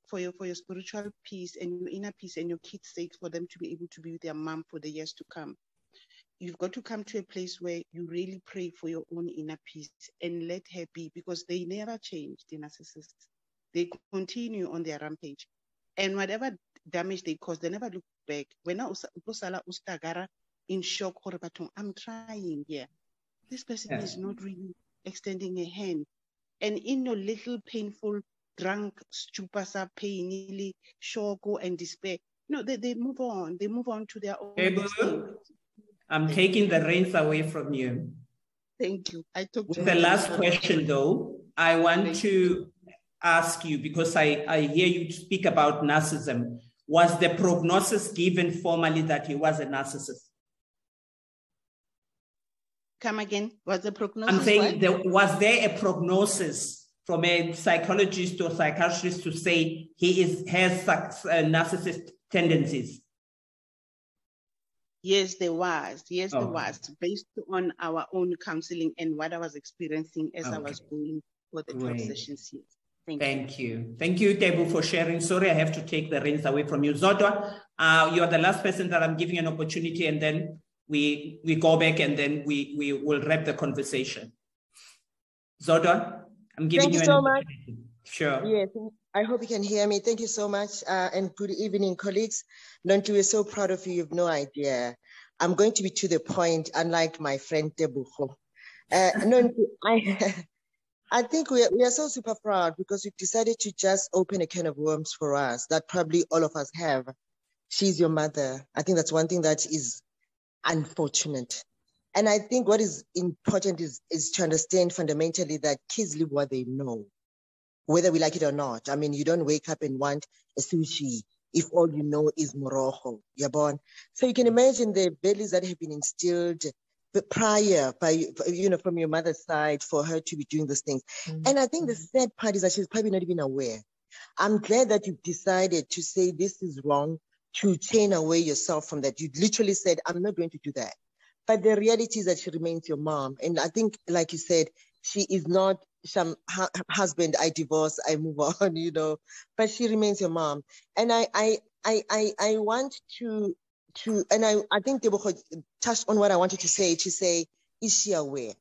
for your spiritual peace and your inner peace and your kids' sake, for them to be able to be with their mom for the years to come, you've got to come to a place where you really pray for your own inner peace and let her be, because they never change, the narcissists. They continue on their rampage. And whatever damage they cause, they never look back. When I was in shock, I'm trying here. This person is not really extending a hand. And in your little painful, drunk, stupor, pain, shock and despair, they move on. They move on to their own. I'm taking the reins away from you. Thank you. With the last question, though, I want to ask you, because I hear you speak about narcissism. Was the prognosis given formally that he was a narcissist? Come again. Was the prognosis? I'm saying, was there a prognosis from a psychologist or psychiatrist to say he has narcissist tendencies? Yes, there was. Yes, there Oh. was. Based on our own counseling and what I was experiencing as I Okay. was going for the 12 Great. sessions here. Thank you. Thank you, Taboo, for sharing. Sorry, I have to take the reins away from you. Zodwa, you are the last person that I'm giving an opportunity, and then we go back and then we will wrap the conversation. Zodwa, I'm giving you an opportunity. Sure. Yes, I hope you can hear me. Thank you so much, and good evening, colleagues. Nonhli, we're so proud of you. You have no idea. I'm going to be to the point, unlike my friend Tebucho. Nonhli, I think we are so super proud because you decided to just open a can of worms for us that probably all of us have. She's your mother. I think that's one thing that is unfortunate. And I think what is important is to understand fundamentally that kids live what they know, whether we like it or not. I mean, you don't wake up and want a sushi if all you know is morojo, you're born. So you can imagine the values that have been instilled prior from your mother's side for her to be doing these things. And I think the sad part is that she's probably not even aware. I'm glad that you've decided to say this is wrong, to chain away yourself from that. You literally said, I'm not going to do that. But the reality is that she remains your mom. And I think, like you said, she is not some husband, I divorce, I move on, but she remains your mom. And I want to and I think Tebogo touched on what I wanted to say, is she aware?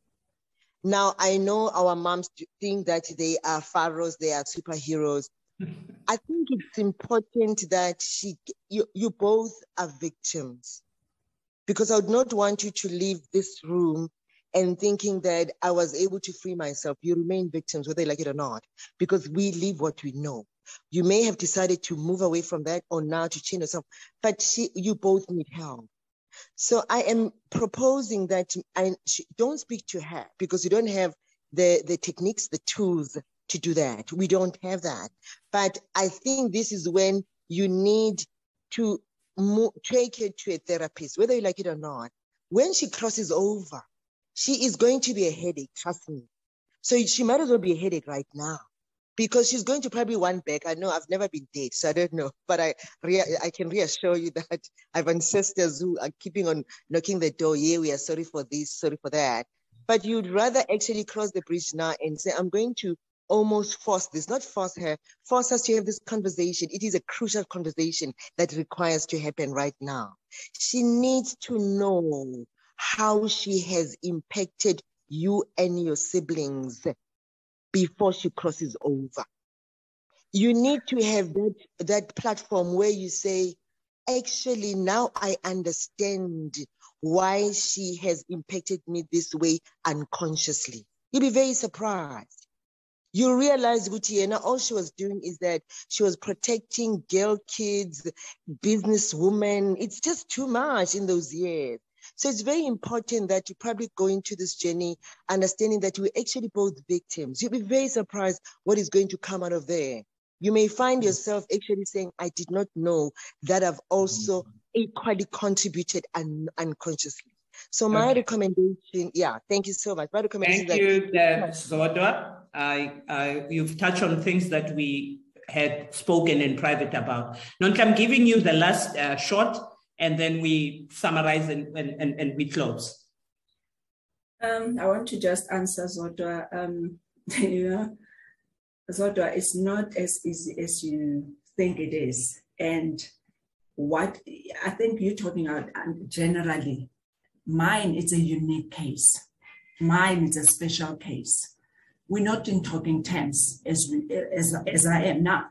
Now, I know our moms think that they are pharaohs, they are superheroes. I think it's important that you both are victims, because I would not want you to leave this room and thinking that I was able to free myself. You remain victims, whether you like it or not, because we live what we know. You may have decided to move away from that or now to change yourself, but you both need help. So I am proposing that don't speak to her, because you don't have the techniques, the tools to do that. We don't have that. But I think this is when you need to take her to a therapist, whether you like it or not. When she crosses over, she is going to be a headache, trust me. So she might as well be a headache right now, because she's going to probably want back. I know I've never been dated, so I don't know. But I can reassure you that I have ancestors who are keeping on knocking the door. Yeah, we are sorry for this, sorry for that. But you'd rather actually cross the bridge now and say, I'm going to almost force this, not force her, force us to have this conversation. It is a crucial conversation that requires to happen right now. She needs to know how she has impacted you and your siblings before she crosses over. You need to have that platform where you say, actually, now I understand why she has impacted me this way unconsciously. You'll be very surprised. You realize, Gutiena, all she was doing is that she was protecting girl kids, businesswomen. It's just too much in those years. So it's very important that you probably go into this journey understanding that we're actually both victims. You'll be very surprised what is going to come out of there. You may find yourself actually saying, I did not know that I've also equally contributed unconsciously. So my recommendation, thank you so much. My recommendation Thank you, Zodwa. You've touched on things that we had spoken in private about. Nonhli, I'm giving you the last shot, and then we summarize and we close. I want to just answer Zodwa. Zodwa, it's not as easy as you think it is. And what I think you're talking about generally, mine is a unique case. Mine is a special case. We're not in talking terms as I am now.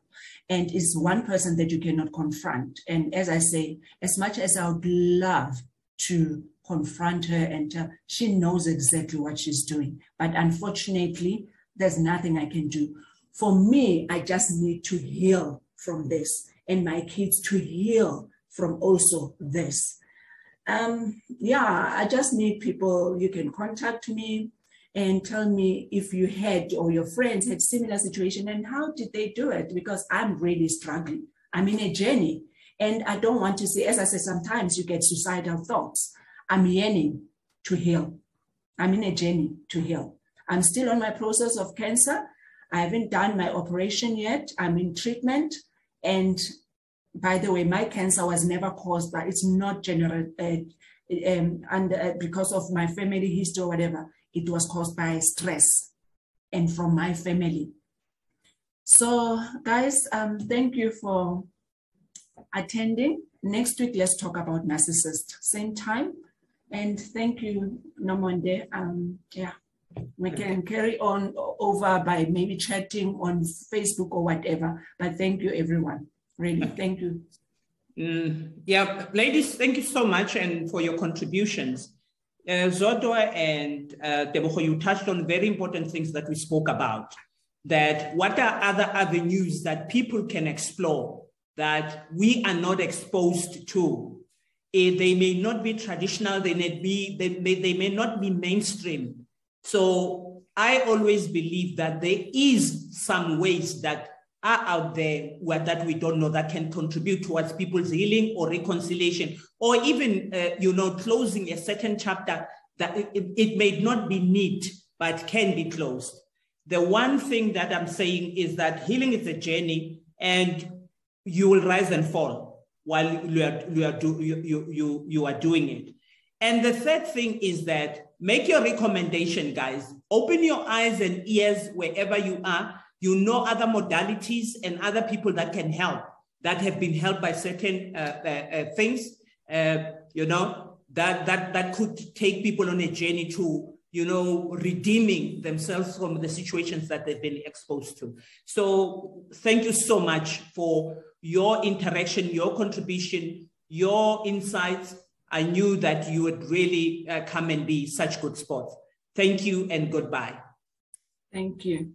And it's one person that you cannot confront. And as I say, as much as I would love to confront her and tell, she knows exactly what she's doing. But unfortunately, there's nothing I can do. For me, I just need to heal from this, and my kids to heal from also this. I just need people. You can contact me and tell me if you had or your friends had similar situation and how did they do it, because I'm really struggling. I'm in a journey, and I don't want to say, as I said, sometimes you get suicidal thoughts. I'm yearning to heal. I'm in a journey to heal. I'm still on my process of cancer. I haven't done my operation yet. I'm in treatment. And by the way, my cancer was never caused by, it's not because of my family history or whatever. It was caused by stress and from my family. So guys, thank you for attending. Next week, let's talk about narcissist, same time. And thank you, Nomonde. Yeah, we can carry on over by maybe chatting on Facebook or whatever, but thank you everyone, really, thank you. Yeah, ladies, thank you so much and for your contributions. Zodwa and Tebogo, you touched on very important things that we spoke about, that what are other avenues that people can explore that we are not exposed to. They may not be traditional, they may not be mainstream. So I always believe that there is some ways that are out there that we don't know that can contribute towards people's healing or reconciliation, or even, closing a certain chapter that it may not be neat, but can be closed. The one thing that I'm saying is that healing is a journey and you will rise and fall while you are doing it. And the third thing is that make your recommendation, guys. Open your eyes and ears wherever you are. You know other modalities and other people that can help, that have been helped by certain things, that could take people on a journey to, redeeming themselves from the situations that they've been exposed to. So thank you so much for your interaction, your contribution, your insights. I knew that you would really come and be such good sports. Thank you and goodbye. Thank you.